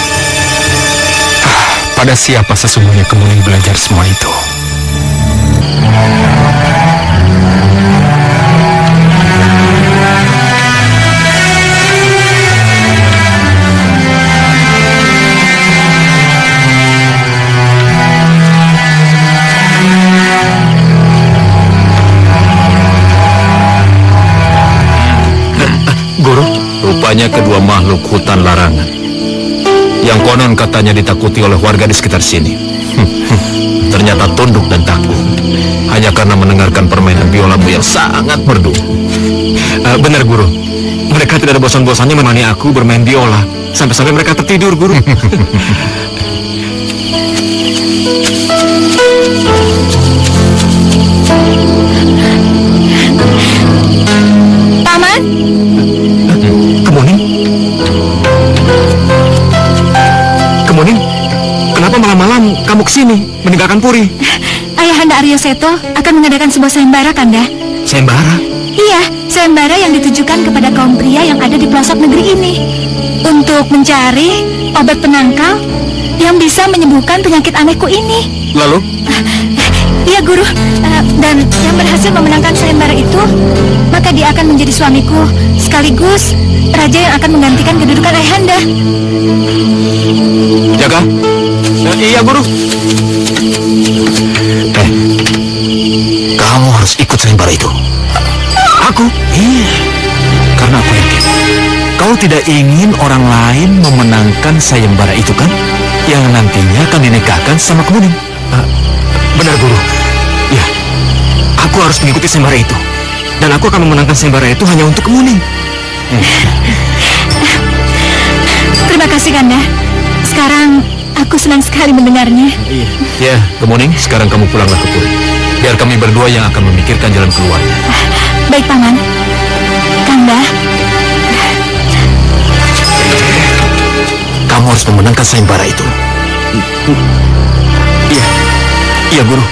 Pada siapa sesungguhnya Kemuning belajar semua itu? Guru, rupanya kedua makhluk hutan larangan yang konon katanya ditakuti oleh warga di sekitar sini. Ternyata tunduk dan takut hanya karena mendengarkan permainan biolamu yang sangat merdu. Benar, Guru. Mereka tidak ada bosan-bosannya menemani aku bermain biola. Sampai-sampai mereka tertidur, Guru. Paman? Kemuning? Kemuning? Kenapa malam-malam kamu kesini meninggalkan Puri? Ayahanda Aryo Seto akan mengadakan sebuah sayembara, Kanda. Sayembara? Iya, sayembara yang ditujukan kepada kaum pria yang ada di pelosok negeri ini untuk mencari obat penangkal yang bisa menyembuhkan penyakit anehku ini. Lalu? Iya, Guru. Dan yang berhasil memenangkan sayembara itu, maka dia akan menjadi suamiku, sekaligus raja yang akan menggantikan kedudukan Ayahanda. Jaga. Iya, Guru. sayembara itu? Aku? Iya. Karena aku yakin kau tidak ingin orang lain memenangkan sayembara itu kan? Yang nantinya akan dinikahkan sama Kemuning. Benar, Guru. Ya, aku harus mengikuti sayembara itu. Dan aku akan memenangkan sayembara itu hanya untuk Kemuning. Terima kasih, Kanda. Sekarang aku senang sekali mendengarnya. Ya, Kemuning, sekarang kamu pulanglah ke Puri. Biar kami berdua yang akan memikirkan jalan keluarnya. Baik, Paman. Kanda, kamu harus memenangkan sayembara itu. Iya. Iya, Guru.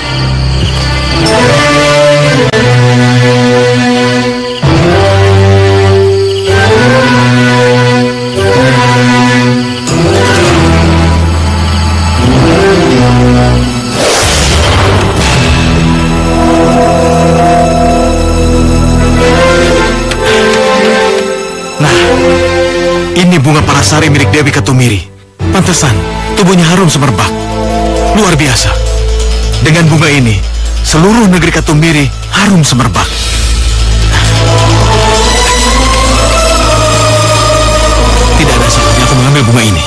Ini bunga Palasari milik Dewi Ketumiri. Pantesan tubuhnya harum semerbak. Luar biasa. Dengan bunga ini, seluruh negeri Ketumiri harum semerbak. Tidak ada salahnya aku mengambil bunga ini.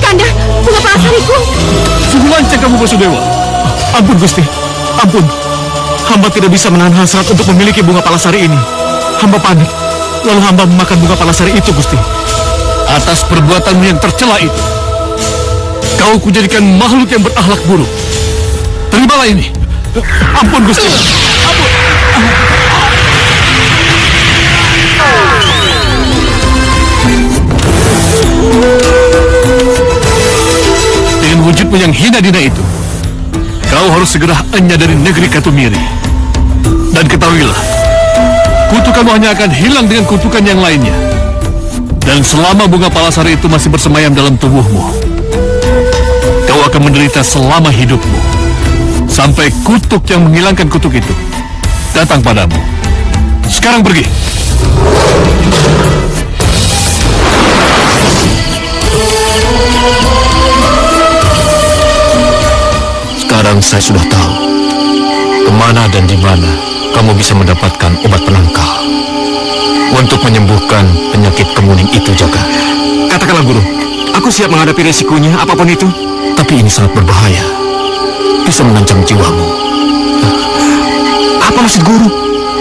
Kanda, bunga Palasariku. Sungguh lancang kamu, Basudewa. Ampun, Gusti. Ampun. Hamba tidak bisa menahan hasrat untuk memiliki bunga Palasari ini. Hamba panik. Lalu hamba memakan bunga Palasari itu, Gusti. Atas perbuatanmu yang tercela itu, kau kujadikan makhluk yang berakhlak buruk. Terimalah ini. Ampun, Gusti. Ampun. Dengan wujudmu yang hina-dina itu, kau harus segera enyah dari negeri Ketumiri. Dan ketahuilah, kutukanmu hanya akan hilang dengan kutukan yang lainnya. Dan selama bunga Palasari itu masih bersemayam dalam tubuhmu, kau akan menderita selama hidupmu. Sampai kutuk yang menghilangkan kutuk itu datang padamu. Sekarang pergi. Sekarang saya sudah tahu kemana dan di mana kamu bisa mendapatkan obat penangkal untuk menyembuhkan penyakit Kemuning itu, Jaka. Katakanlah, Guru. Aku siap menghadapi resikonya, apapun itu. Tapi ini sangat berbahaya. Bisa mengancam jiwamu. Apa maksud Guru?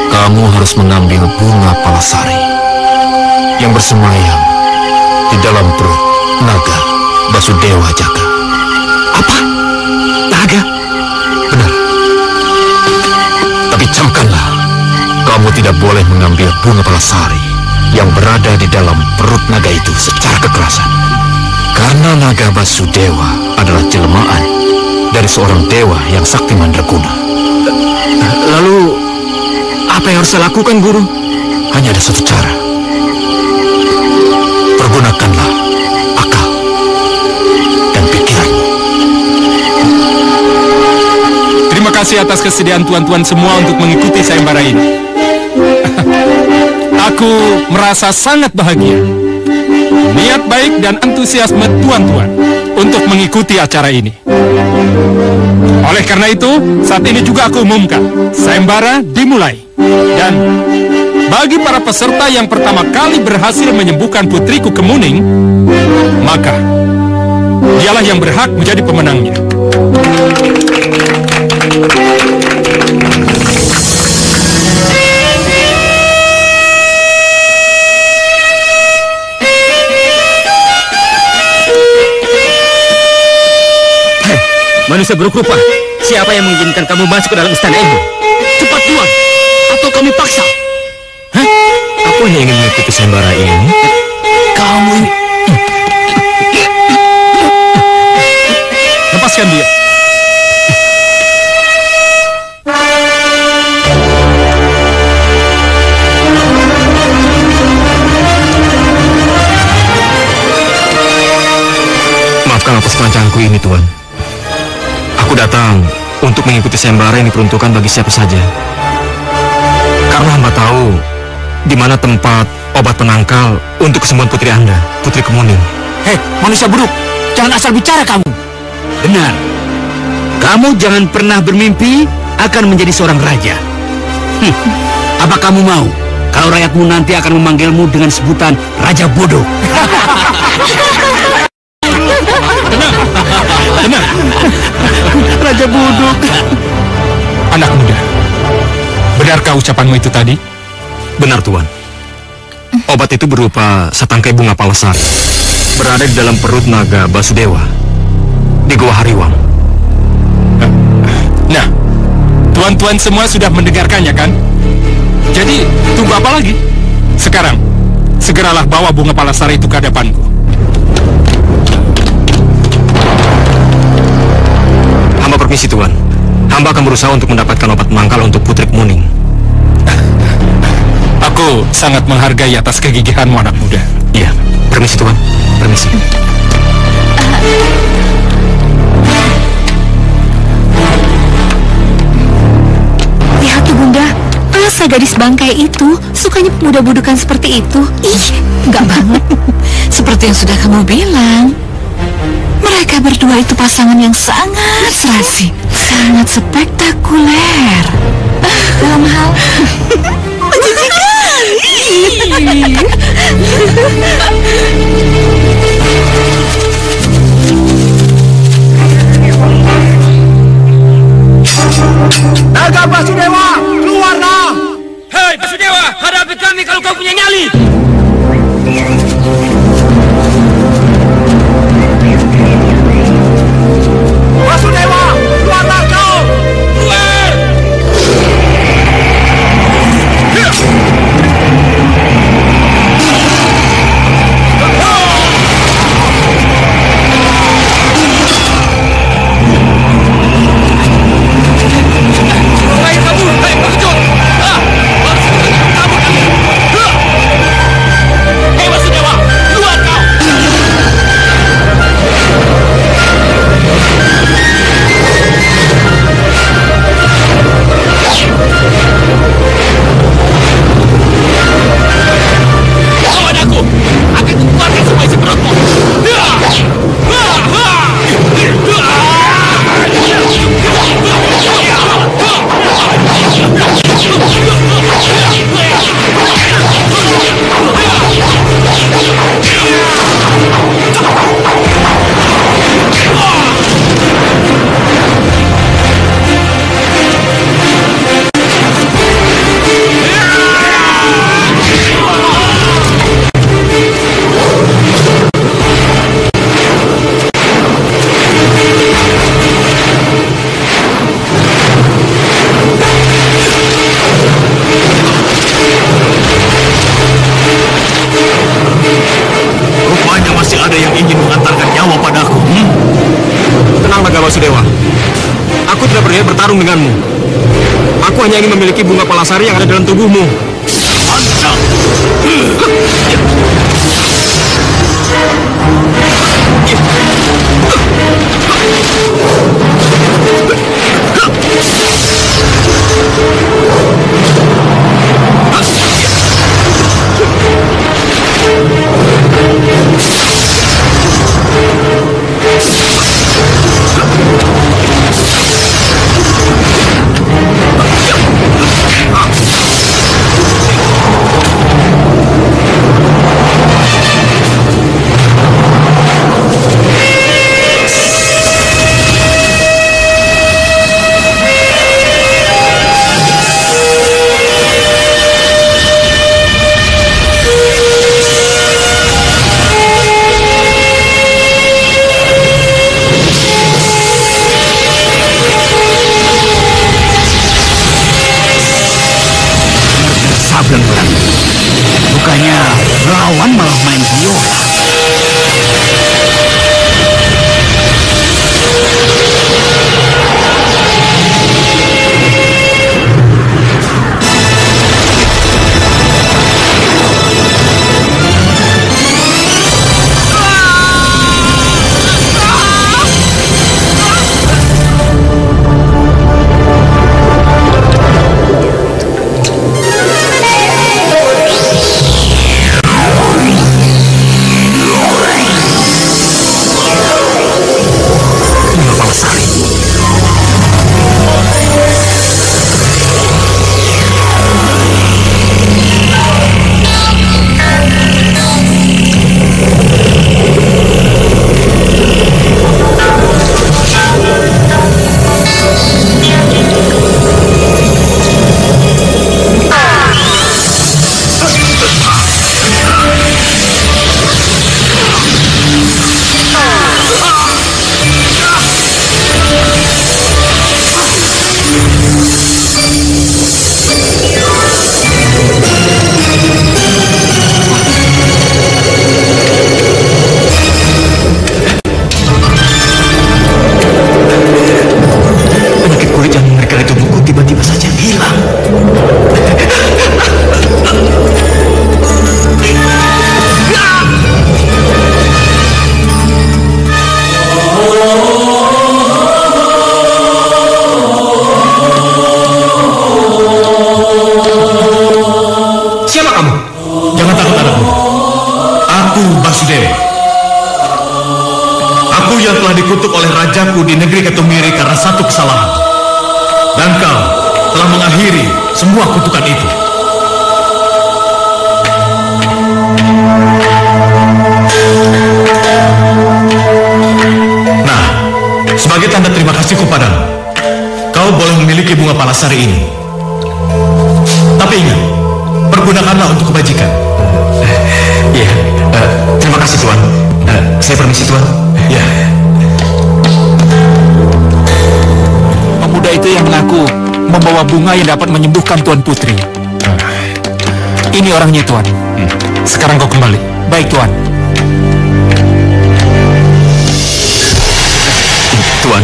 Kamu harus mengambil bunga Palasari yang bersemayam di dalam perut naga Basudewa, Jaka. Apa? Naga? Benar. Tapi camkanlah, kamu tidak boleh mengambil bunga Palasari yang berada di dalam perut naga itu secara kekerasan. Karena naga Basudewa adalah jelmaan dari seorang dewa yang sakti mandraguna. Lalu, apa yang harus saya lakukan, Guru? Hanya ada satu cara. Pergunakanlah akal dan pikiran. Terima kasih atas kesediaan tuan-tuan semua untuk mengikuti sayembara ini. Aku merasa sangat bahagia. Niat baik dan antusiasme tuan-tuan untuk mengikuti acara ini. Oleh karena itu, saat ini juga aku umumkan, sayembara dimulai. Dan bagi para peserta yang pertama kali berhasil menyembuhkan putriku Kemuning, maka dialah yang berhak menjadi pemenangnya. Manusia buruk rupa, siapa yang mengizinkan kamu masuk ke dalam istana ini? Cepat keluar, atau kami paksa. Hah? Aku hanya ingin mengikuti sayembara ini. Kamu ini... Lepaskan dia. Maafkan atas kelancanganku ini, Tuan. Aku datang untuk mengikuti sayembara yang diperuntukkan bagi siapa saja. Karena hamba tahu di mana tempat obat penangkal untuk kesembuhan putri Anda, Putri Kemuning. Hei, manusia buruk, jangan asal bicara kamu. Benar, kamu jangan pernah bermimpi akan menjadi seorang raja. Apa kamu mau kalau rakyatmu nanti akan memanggilmu dengan sebutan Raja Bodoh? Tenang. Raja Bodoh. Anak muda, benarkah ucapanmu itu tadi? Benar, Tuan. Obat itu berupa setangkai bunga palasari, berada di dalam perut naga Basudewa di Gua Hariwang. Nah, tuan-tuan semua sudah mendengarkannya kan? Jadi, tunggu apa lagi? Sekarang, segeralah bawa bunga palasari itu ke hadapanku. Hamba permisi, Tuan. Hamba akan berusaha untuk mendapatkan obat penangkal untuk Putri Kemuning. Aku sangat menghargai atas kegigihanmu, anak muda. Iya, permisi, Tuan. Permisi. Lihat tuh, Bunda. Masa gadis bangkai itu sukanya pemuda budukan seperti itu? Ih, enggak banget. Seperti yang sudah kamu bilang, mereka berdua itu pasangan yang sangat serasi, sangat spektakuler. Dalam hal menjijikan. Naga Basudewa, keluarlah! Hei Basudewa, hadapi kami kalau kau punya nyali. Basudewa, keluarlah kau! Keluar! Basudewa, aku tidak berniat bertarung denganmu. Aku hanya ingin memiliki bunga palasari yang ada dalam tubuhmu. Mantap! rajaku di negeri Ketumiri karena satu kesalahan. Dan kau telah mengakhiri semua kutukan itu. Nah, sebagai tanda terima kasihku padamu, kau boleh memiliki bunga palasari ini. Tapi ingat, pergunakanlah untuk kebajikan. Iya, terima kasih Tuan. Saya permisi Tuan. Ya. Pemuda itu yang mengaku membawa bunga yang dapat menyembuhkan Tuan Putri. Ini orangnya Tuan. Sekarang kau kembali. Baik Tuan. Tuan.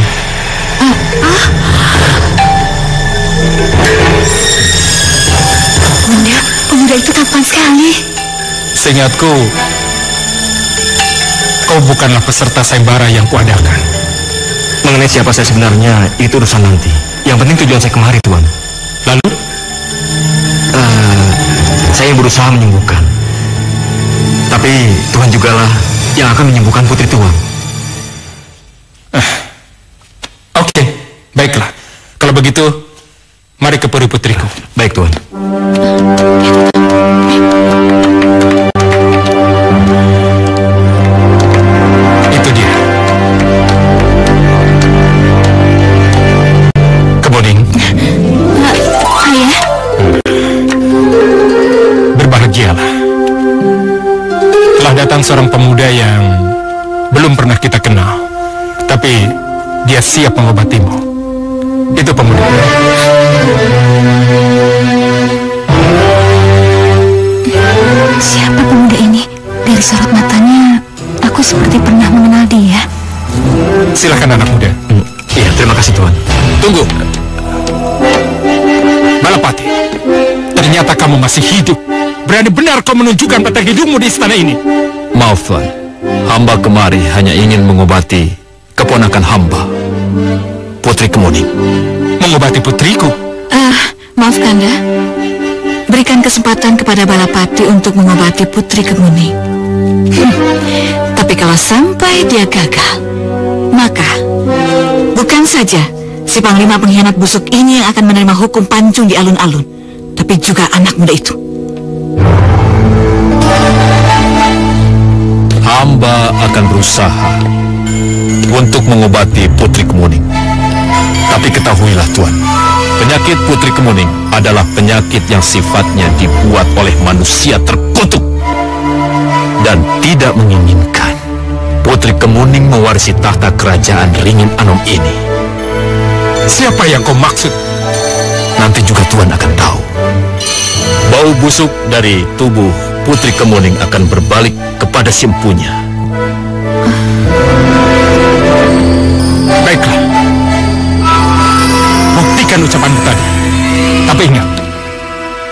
Bunda, pemuda itu tampan sekali. Seingatku, kau bukanlah peserta sayembara yang kuadakan. Mengenai siapa saya sebenarnya, itu urusan nanti. Yang penting tujuan saya kemari, Tuan. Lalu? Saya yang berusaha menyembuhkan. Tapi Tuhan jugalah yang akan menyembuhkan putri Tuan. Oke, baiklah. Kalau begitu, mari ke puri putriku. Baik, Tuan. Itu dia. Kemuning. Ayah, Berbahagialah. Telah datang seorang pemuda yang belum pernah kita kenal. Tapi dia siap mengobatimu. Itu pemuda. siapa pemuda ini? Dari sorot matanya, aku seperti pernah mengenal dia. Silakan anak muda. Iya, terima kasih Tuan. Tunggu. Balapati, ternyata kamu masih hidup. Berani benar kau menunjukkan batang hidungmu di istana ini. Maaf Tuan, hamba kemari hanya ingin mengobati keponakan hamba, Putri Kemuning. Mengobati putriku? Maaf Kanda. Berikan kesempatan kepada Balapati untuk mengobati Putri Kemuning. Tapi kalau sampai dia gagal, maka bukan saja si Panglima pengkhianat busuk ini yang akan menerima hukum pancung di alun-alun, tapi juga anak muda itu. Hamba akan berusaha untuk mengobati Putri Kemuning. Tapi ketahuilah Tuan, penyakit Putri Kemuning adalah penyakit yang sifatnya dibuat oleh manusia terkutuk dan tidak menginginkan Putri Kemuning mewarisi tahta kerajaan Ringin Anom ini. Siapa yang kau maksud? Nanti juga Tuan akan tahu. Bau busuk dari tubuh Putri Kemuning akan berbalik kepada si empunya. Baiklah. Buktikan ucapanmu tadi. Tapi ingat,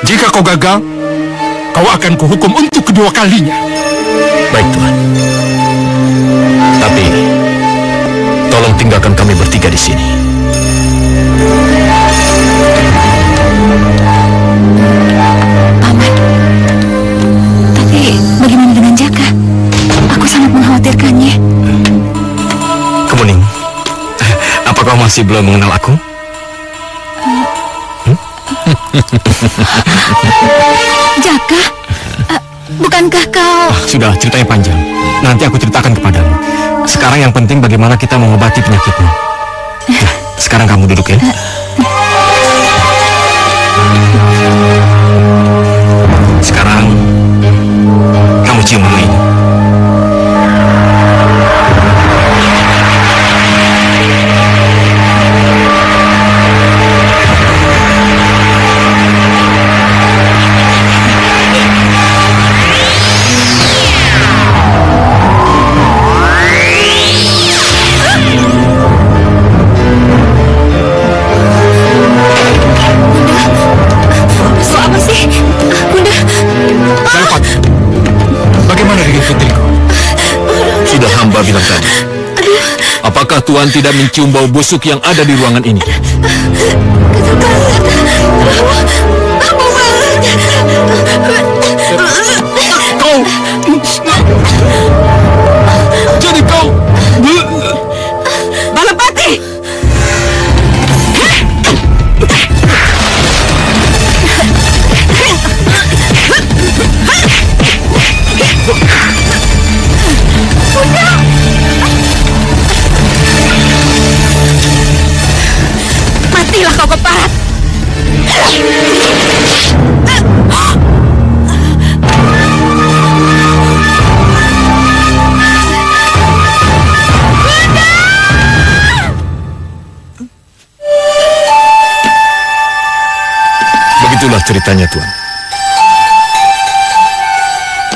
jika kau gagal, kau akan kuhukum untuk kedua kalinya. Baik Tuan. Tapi tolong tinggalkan kami bertiga di sini. Paman, tapi bagaimana dengan Jaka? Aku sangat mengkhawatirkannya. Kemuning, apa kau masih belum mengenal aku? Jaka, bukankah kau... Sudah, ceritanya panjang. Nanti aku ceritakan kepadamu. Sekarang yang penting bagaimana kita mengobati penyakitmu. Nah, sekarang kamu duduk ya. Sekarang kamu cium bunga ini. Apa sih? Bunda. Balapati, bagaimana dengan putriku? Sudah hamba bilang tadi. Apakah Tuan tidak mencium bau busuk yang ada di ruangan ini? Kau... Jadi kau... ceritanya, Tuan?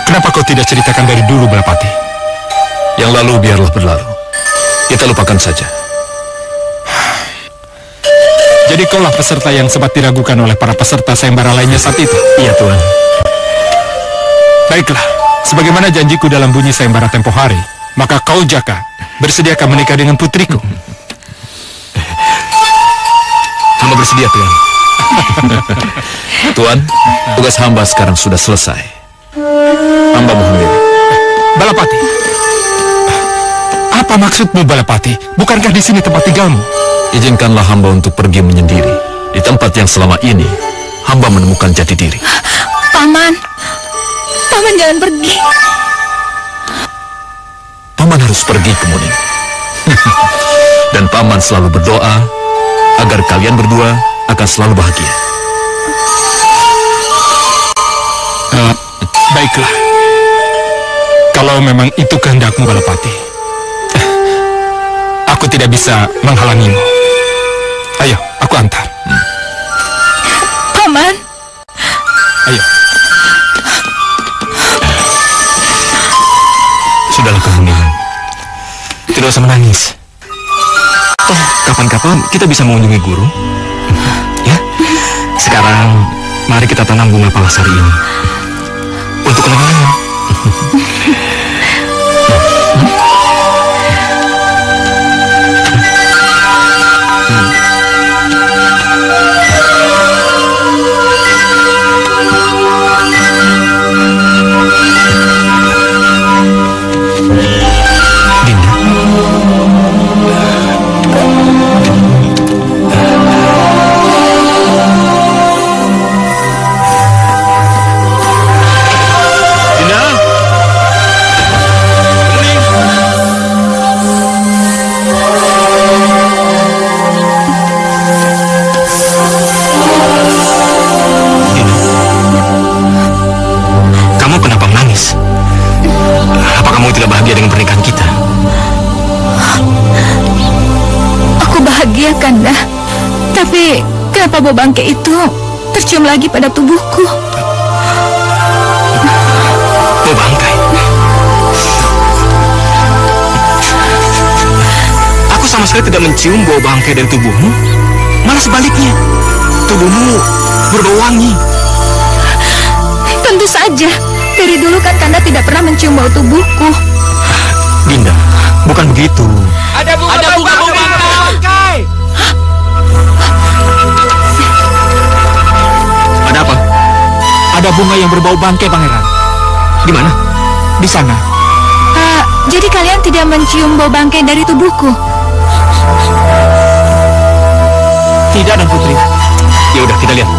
Kenapa kau tidak ceritakan dari dulu, Balapati? Yang lalu biarlah berlalu. Kita lupakan saja. Jadi kaulah peserta yang sempat diragukan oleh para peserta sayembara lainnya saat itu? Iya, Tuan. Baiklah, sebagaimana janjiku dalam bunyi sayembara tempo hari, maka kau, Jaka, bersediakah menikah dengan putriku? Hamba bersedia, Tuan. Tuan, tugas hamba sekarang sudah selesai. Hamba mohon diri. Balapati, apa maksudmu, Balapati? Bukankah di sini tempat tinggalmu? Izinkanlah hamba untuk pergi menyendiri di tempat yang selama ini hamba menemukan jati diri. Paman, Paman jangan pergi. Paman harus pergi, Kemuning. Dan Paman selalu berdoa agar kalian berdua akan selalu bahagia. Baiklah, kalau memang itu kehendakmu, Balapati, aku tidak bisa menghalangimu. Ayo, aku antar. Paman. Ayo. Sudahlah, Kemuning. Tidak usah menangis. Toh, kapan-kapan kita bisa mengunjungi guru. Ya, sekarang mari kita tanam bunga palasari ini untuk kenangan. Kanda, tapi kenapa bau bangke itu tercium lagi pada tubuhku? Bau bangkai? Aku sama sekali tidak mencium bau bangkai dari tubuhmu. Malah sebaliknya, tubuhmu berbau wangi. Tentu saja, dari dulu kan Kanda tidak pernah mencium bau tubuhku. Dinda, bukan begitu. Ada bunga bangkai. Ada apa? Ada bunga yang berbau bangkai, Pangeran. Di mana? Di sana. Jadi kalian tidak mencium bau bangkai dari tubuhku? Tidak, dan Putri. Ya udah, kita lihat.